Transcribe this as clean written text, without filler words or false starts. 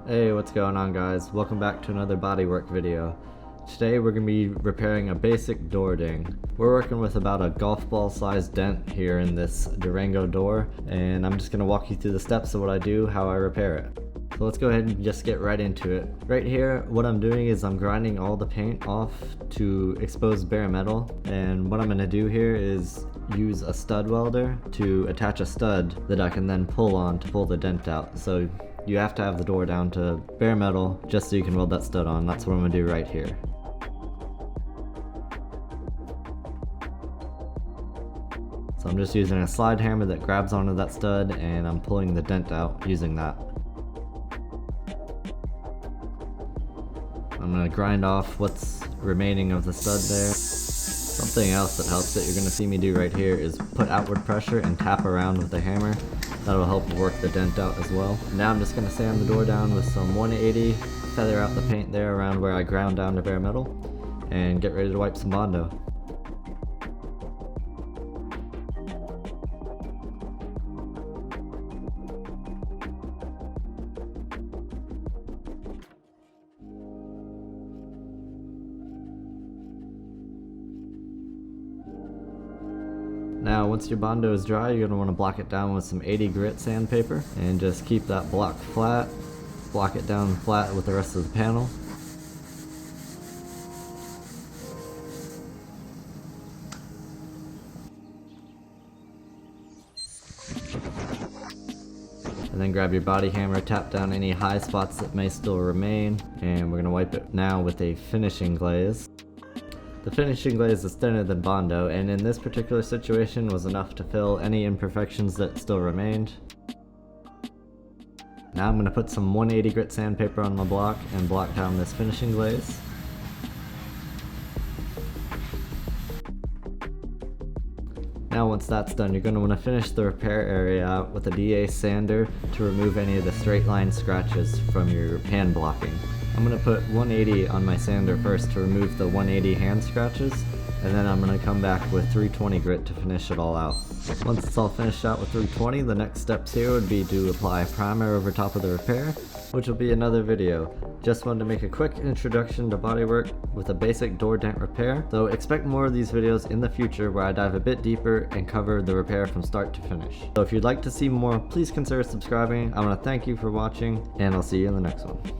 Hey, what's going on guys? Welcome back to another bodywork video. Today we're going to be repairing a basic door ding. We're working with about a golf ball sized dent here in this Durango door, and I'm just going to walk you through the steps of what I do, how I repair it. So let's go ahead and just get right into it. Right here, what I'm doing is I'm grinding all the paint off to expose bare metal, and what I'm going to do here is use a stud welder to attach a stud that I can then pull on to pull the dent out. So you have to have the door down to bare metal just so you can weld that stud on. That's what I'm going to do right here. So I'm just using a slide hammer that grabs onto that stud, and I'm pulling the dent out using that. I'm going to grind off what's remaining of the stud there. Something else that helps that you're going to see me do right here is put outward pressure and tap around with the hammer. That'll help work the dent out as well. Now I'm just going to sand the door down with some 180, feather out the paint there around where I ground down to bare metal, and get ready to wipe some Bondo. Now once your Bondo is dry, you're going to want to block it down with some 80 grit sandpaper and just keep that block flat. Block it down flat with the rest of the panel. And then grab your body hammer, tap down any high spots that may still remain, and we're going to wipe it now with a finishing glaze. The finishing glaze is thinner than Bondo, and in this particular situation was enough to fill any imperfections that still remained. Now I'm going to put some 180 grit sandpaper on my block and block down this finishing glaze. Now once that's done, you're going to want to finish the repair area out with a DA sander to remove any of the straight line scratches from your pan blocking. I'm going to put 180 on my sander first to remove the 180 hand scratches, and then I'm going to come back with 320 grit to finish it all out. Once it's all finished out with 320, the next steps here would be to apply primer over top of the repair, which will be another video. Just wanted to make a quick introduction to bodywork with a basic door dent repair, so expect more of these videos in the future where I dive a bit deeper and cover the repair from start to finish. So if you'd like to see more, please consider subscribing. I want to thank you for watching, and I'll see you in the next one.